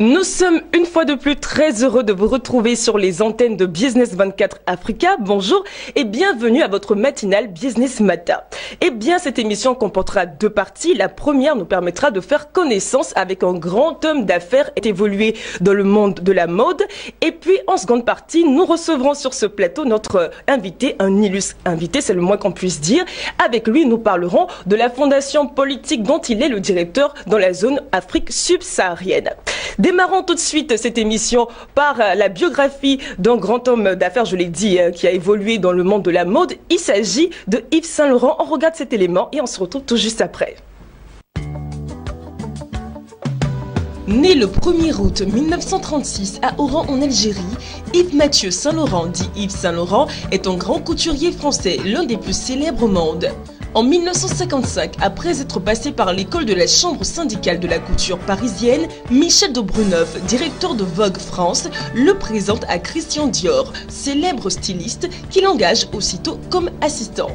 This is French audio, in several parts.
Nous sommes une fois de plus très heureux de vous retrouver sur les antennes de Business 24 Africa. Bonjour et bienvenue à votre matinale Business Matin. Eh bien, cette émission comportera deux parties. La première nous permettra de faire connaissance avec un grand homme d'affaires évolué dans le monde de la mode. Et puis, en seconde partie, nous recevrons sur ce plateau notre invité, un illustre invité, c'est le moins qu'on puisse dire. Avec lui, nous parlerons de la fondation politique dont il est le directeur dans la zone Afrique subsaharienne. Démarrons tout de suite cette émission par la biographie d'un grand homme d'affaires, je l'ai dit, qui a évolué dans le monde de la mode. Il s'agit de Yves Saint Laurent. On regarde cet élément et on se retrouve tout juste après. Né le 1er août 1936 à Oran en Algérie, Yves Mathieu Saint Laurent, dit Yves Saint Laurent, est un grand couturier français, l'un des plus célèbres au monde. En 1955, après être passé par l'école de la chambre syndicale de la couture parisienne, Michel de Bruneuf, directeur de Vogue France, le présente à Christian Dior, célèbre styliste qu'il engage aussitôt comme assistant.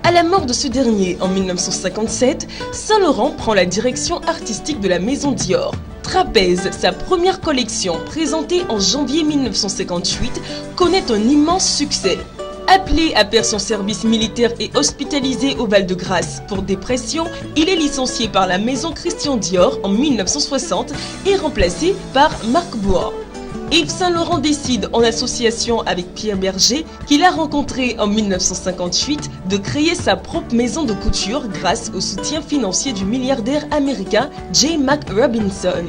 À la mort de ce dernier en 1957, Saint Laurent prend la direction artistique de la maison Dior. Trapèze, sa première collection, présentée en janvier 1958, connaît un immense succès. Appelé à faire son service militaire et hospitalisé au Val-de-Grâce pour dépression, il est licencié par la maison Christian Dior en 1960 et remplacé par Marc Bois. Yves Saint Laurent décide, en association avec Pierre Berger, qu'il a rencontré en 1958, de créer sa propre maison de couture grâce au soutien financier du milliardaire américain J. Mac Robinson.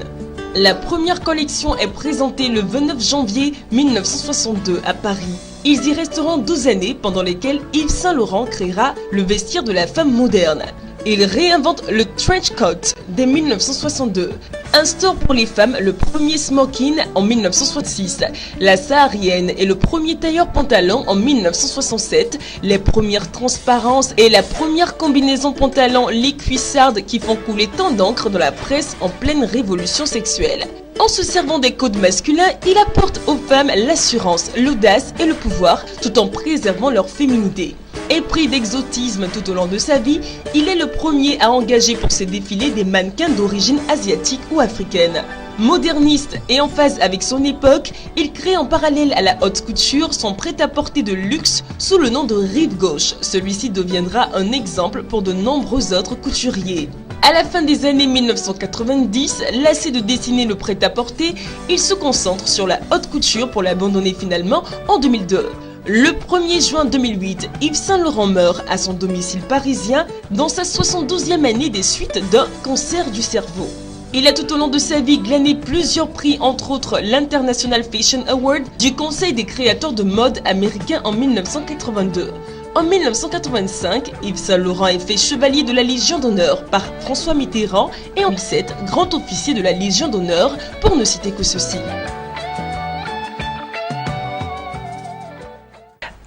La première collection est présentée le 29 janvier 1962 à Paris. Ils y resteront 12 années pendant lesquelles Yves Saint Laurent créera le vestiaire de la femme moderne. Il réinvente le trench coat dès 1962, instaure pour les femmes le premier smoking en 1966, la saharienne et le premier tailleur pantalon en 1967, les premières transparences et la première combinaison pantalon les cuissardes qui font couler tant d'encre dans la presse en pleine révolution sexuelle. En se servant des codes masculins, il apporte aux femmes l'assurance, l'audace et le pouvoir tout en préservant leur féminité. Épris d'exotisme tout au long de sa vie, il est le premier à engager pour ses défilés des mannequins d'origine asiatique ou africaine. Moderniste et en phase avec son époque, il crée en parallèle à la haute couture son prêt-à-porter de luxe sous le nom de Rive Gauche. Celui-ci deviendra un exemple pour de nombreux autres couturiers. À la fin des années 1990, lassé de dessiner le prêt-à-porter, il se concentre sur la haute couture pour l'abandonner finalement en 2002. Le 1er juin 2008, Yves Saint Laurent meurt à son domicile parisien dans sa 72e année des suites d'un cancer du cerveau. Il a tout au long de sa vie glané plusieurs prix, entre autres l'International Fashion Award du Conseil des créateurs de mode américain en 1982. En 1985, Yves Saint Laurent est fait chevalier de la Légion d'honneur par François Mitterrand et en 2007, grand officier de la Légion d'honneur, pour ne citer que ceci.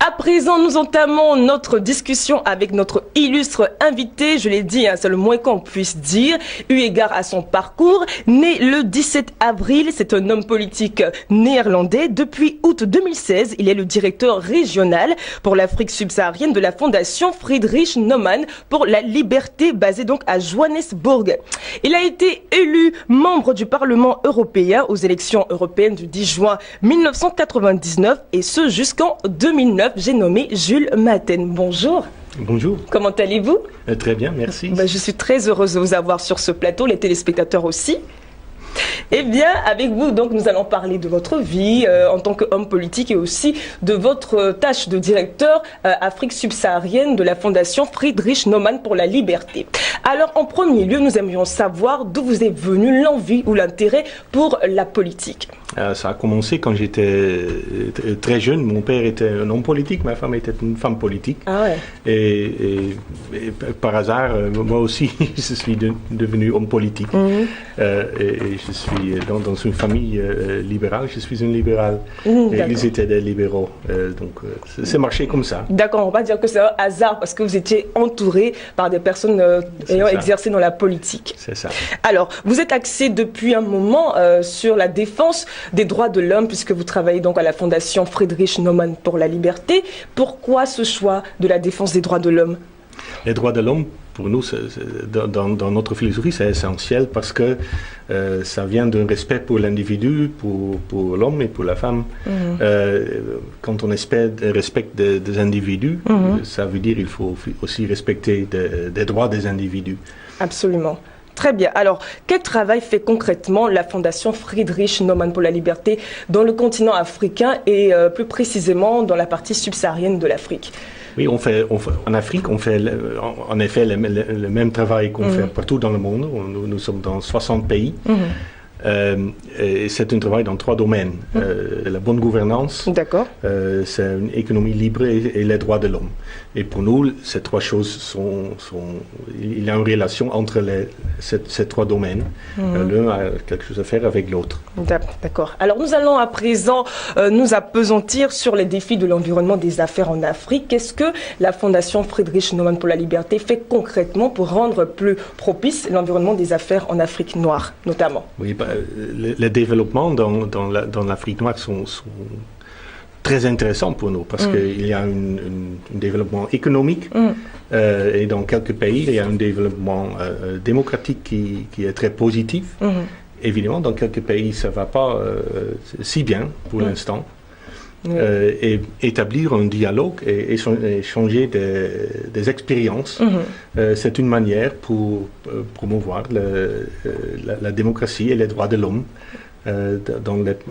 À présent, nous entamons notre discussion avec notre illustre invité. Je l'ai dit, c'est le moins qu'on puisse dire, eu égard à son parcours. Né le 17 avril, c'est un homme politique néerlandais. Depuis août 2016, il est le directeur régional pour l'Afrique subsaharienne de la fondation Friedrich Naumann pour la liberté, basée donc à Johannesburg. Il a été élu membre du Parlement européen aux élections européennes du 10 juin 1999 et ce jusqu'en 2009. J'ai nommé Jules Maten. Bonjour. Bonjour. Comment allez-vous? Très bien, merci. Je suis très heureuse de vous avoir sur ce plateau, les téléspectateurs aussi. Eh bien, avec vous, donc, nous allons parler de votre vie en tant qu'homme politique et aussi de votre tâche de directeur Afrique subsaharienne de la fondation Friedrich Naumann pour la liberté. Alors, en premier lieu, nous aimerions savoir d'où vous est venue l'envie ou l'intérêt pour la politique. Ça a commencé quand j'étais très jeune. Mon père était un homme politique, ma femme était une femme politique. Ah ouais. Et par hasard, moi aussi, je suis devenu homme politique. Et je suis dans une famille libérale. Je suis une libérale. Et ils étaient des libéraux. Donc, c'est marché comme ça. D'accord, on va dire que c'est un hasard parce que vous étiez entouré par des personnes ayant exercé dans la politique. C'est ça. Alors, vous êtes axé depuis un moment sur la défense des droits de l'homme, puisque vous travaillez donc à la fondation Friedrich Naumann pour la liberté. Pourquoi ce choix de la défense des droits de l'homme? Les droits de l'homme, pour nous, dans notre philosophie, c'est essentiel parce que ça vient d'un respect pour l'individu, pour l'homme et pour la femme. Quand on respecte des individus, ça veut dire qu'il faut aussi respecter des droits des individus. Absolument. Très bien. Alors, quel travail fait concrètement la Fondation Friedrich Naumann pour la liberté dans le continent africain et plus précisément dans la partie subsaharienne de l'Afrique? Oui, en Afrique, on fait en effet le même travail qu'on fait partout dans le monde. Nous sommes dans 60 pays. Et c'est un travail dans 3 domaines. La bonne gouvernance, c'est une économie libre et les droits de l'homme. Et pour nous, ces 3 choses il y a une relation entre ces 3 domaines. L'un a quelque chose à faire avec l'autre. D'accord. Alors nous allons à présent nous appesantir sur les défis de l'environnement des affaires en Afrique. Qu'est-ce que la Fondation Friedrich Naumann pour la liberté fait concrètement pour rendre plus propice l'environnement des affaires en Afrique noire, notamment? Oui, les développements dans l'Afrique noire sont très intéressants pour nous parce qu'il y a un développement économique et dans quelques pays, il y a un développement démocratique qui est très positif. Évidemment, dans quelques pays, ça ne va pas si bien pour l'instant. Et établir un dialogue et échanger des expériences, c'est une manière pour promouvoir la démocratie et les droits de l'homme,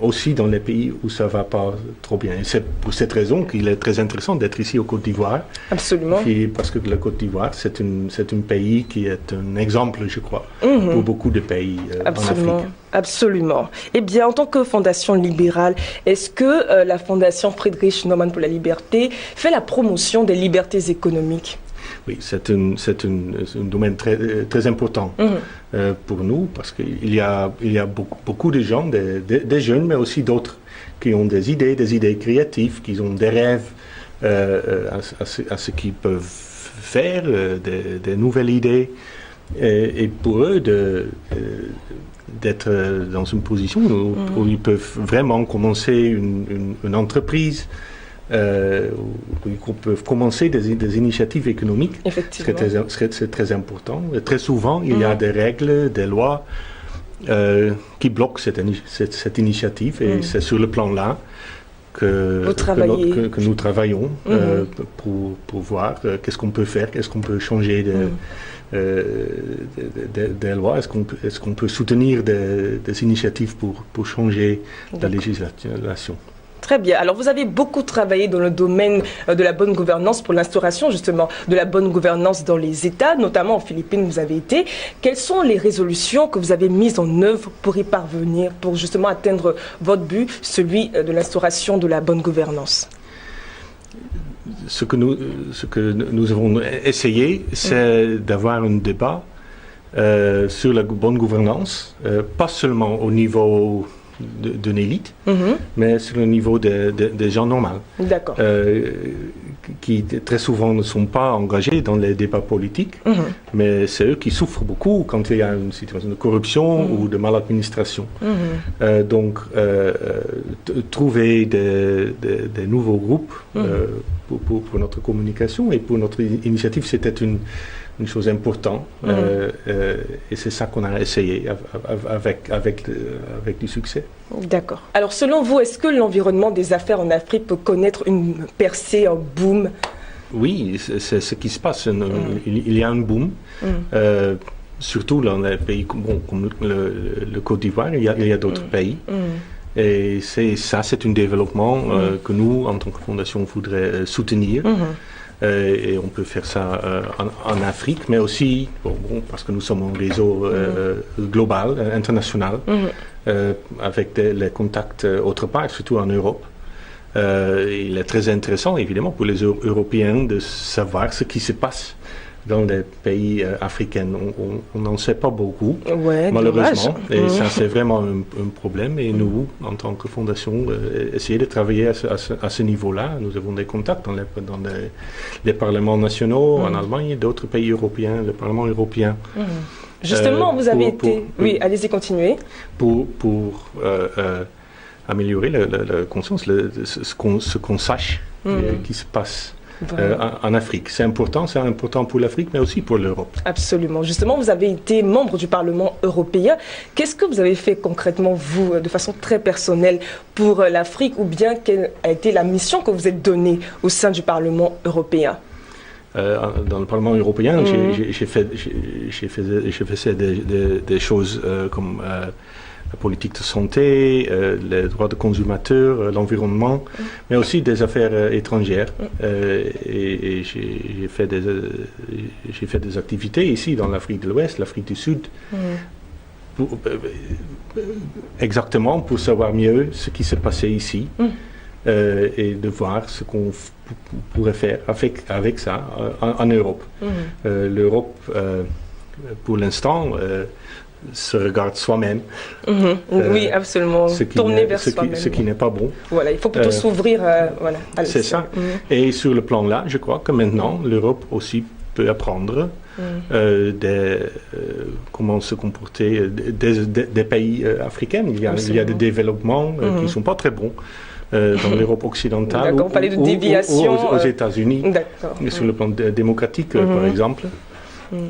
aussi dans les pays où ça ne va pas trop bien. Et c'est pour cette raison qu'il est très intéressant d'être ici au Côte d'Ivoire. Absolument. Parce que le Côte d'Ivoire, c'est un pays qui est un exemple, je crois, pour beaucoup de pays en Afrique. Absolument. Eh bien, en tant que fondation libérale, est-ce que la Fondation Friedrich Naumann pour la liberté fait la promotion des libertés économiques? Oui, c'est un domaine très, très important pour nous parce qu'il y a beaucoup de gens, des jeunes, mais aussi d'autres qui ont des idées créatives, qui ont des rêves à ce qu'ils peuvent faire, des nouvelles idées. Et pour eux, d'être dans une position où ils peuvent vraiment commencer une entreprise, où ils peuvent commencer des initiatives économiques. C'est très important. Et très souvent, il y a des règles, des lois qui bloquent cette initiative. Et c'est sur le plan-là que nous travaillons pour voir qu'est-ce qu'on peut faire, qu'est-ce qu'on peut changer des lois, est-ce qu'on peut soutenir des initiatives pour changer la législation. Très bien. Alors, vous avez beaucoup travaillé dans le domaine de la bonne gouvernance pour l'instauration, justement, de la bonne gouvernance dans les États, notamment aux Philippines, vous avez été. Quelles sont les résolutions que vous avez mises en œuvre pour y parvenir, pour justement atteindre votre but, celui de l'instauration de la bonne gouvernance? Ce que nous avons essayé, c'est d'avoir un débat sur la bonne gouvernance, pas seulement au niveau d'une élite, mais sur le niveau des gens normaux, qui très souvent ne sont pas engagés dans les débats politiques, mais c'est eux qui souffrent beaucoup quand il y a une situation de corruption ou de maladministration. Donc, trouver des nouveaux groupes pour notre communication et pour notre initiative, c'était une chose importante et c'est ça qu'on a essayé avec du succès. D'accord. Alors selon vous, est-ce que l'environnement des affaires en Afrique peut connaître une percée, un boom? Oui, c'est ce qui se passe. Il y a un boom, surtout dans les pays comme le Côte d'Ivoire, il y a d'autres pays. Et c'est un développement que nous, en tant que fondation, voudrait soutenir. Et on peut faire ça en Afrique, mais aussi, parce que nous sommes un réseau global, international, avec les contacts autre part, surtout en Europe. Il est très intéressant, évidemment, pour les Européens de savoir ce qui se passe dans les pays africains. On n'en sait pas beaucoup, malheureusement, et ça c'est vraiment un problème. Et nous, en tant que fondation, essayer de travailler à ce niveau-là. Nous avons des contacts dans les parlements nationaux en Allemagne et d'autres pays européens, le Parlement européen. Justement, vous avez été... Oui, allez-y, continuez. Pour améliorer la conscience, ce qu'on sache qui se passe en Afrique. C'est important pour l'Afrique, mais aussi pour l'Europe. Absolument. Justement, vous avez été membre du Parlement européen. Qu'est-ce que vous avez fait concrètement, vous, de façon très personnelle, pour l'Afrique, ou bien quelle a été la mission que vous êtes donnée au sein du Parlement européen? Dans le Parlement européen, j'ai fait des choses comme la politique de santé, les droits des consommateurs, l'environnement, mais aussi des affaires étrangères. Et j'ai fait des activités ici dans l'Afrique de l'Ouest, l'Afrique du Sud, exactement pour savoir mieux ce qui s'est passé ici. Et de voir ce qu'on pourrait faire avec ça en Europe. L'Europe, pour l'instant, se regarde soi-même. Oui, absolument. Tourner vers soi-même. Ce qui n'est pas bon. Voilà, il faut plutôt s'ouvrir. Voilà, c'est ça. Et sur le plan là, je crois que maintenant, l'Europe aussi peut apprendre comment se comporter des pays africains. Il y a des développements qui ne sont pas très bons. Dans l'Europe occidentale ou aux États-Unis, sur le plan démocratique, par exemple.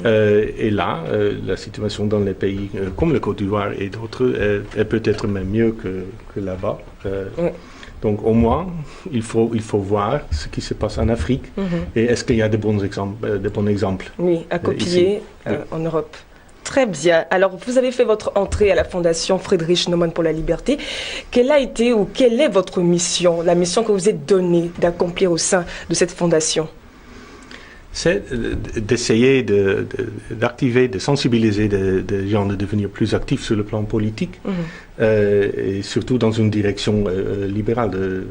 Et là, la situation dans les pays comme le Côte d'Ivoire et d'autres est peut-être même mieux que là-bas. Donc au moins, il faut voir ce qui se passe en Afrique et est-ce qu'il y a de bons exemples. Oui, à copier en Europe. Très bien. Alors, vous avez fait votre entrée à la Fondation Friedrich Naumann pour la liberté. Quelle a été ou quelle est votre mission, la mission que vous êtes donnée d'accomplir au sein de cette fondation? C'est d'essayer d'activer, de sensibiliser des gens de devenir plus actifs sur le plan politique et surtout dans une direction libérale, de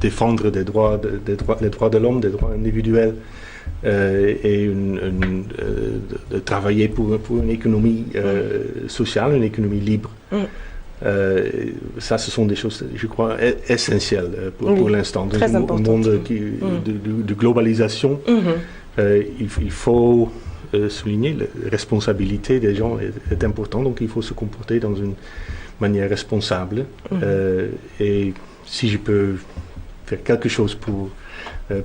défendre les droits de l'homme, des droits individuels. Et de travailler pour une économie sociale, une économie libre. Ça, ce sont des choses, je crois, essentielles pour l'instant. Dans un monde de globalisation, il faut souligner la responsabilité des gens est importante, donc il faut se comporter dans une manière responsable. Et si je peux faire quelque chose pour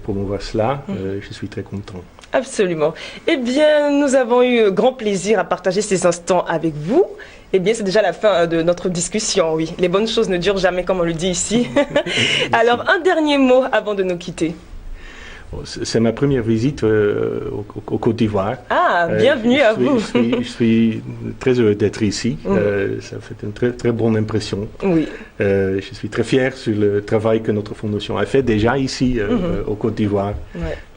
promouvoir cela, je suis très content. Absolument. Eh bien, nous avons eu grand plaisir à partager ces instants avec vous. Eh bien, c'est déjà la fin de notre discussion, oui. Les bonnes choses ne durent jamais, comme on le dit ici. Alors, un dernier mot avant de nous quitter. C'est ma première visite au Côte d'Ivoire. Ah, bienvenue à vous. Je suis très heureux d'être ici. Ça fait une très, très bonne impression. Oui. Je suis très fier sur le travail que notre fondation a fait déjà ici au Côte d'Ivoire.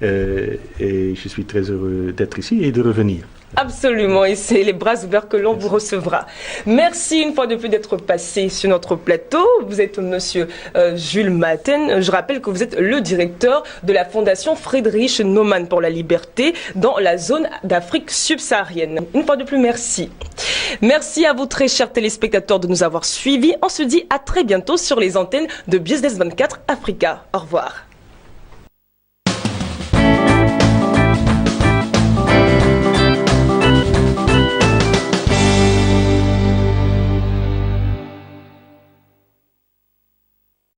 Et je suis très heureux d'être ici et de revenir. Absolument, et c'est les bras ouverts que l'on vous recevra. Merci une fois de plus d'être passé sur notre plateau. Vous êtes monsieur Jules Maten. Je rappelle que vous êtes le directeur de la Fondation Friedrich Naumann pour la liberté dans la zone d'Afrique subsaharienne. Une fois de plus, merci. Merci à vous très chers téléspectateurs de nous avoir suivis. On se dit à très bientôt sur les antennes de Business 24 Africa. Au revoir.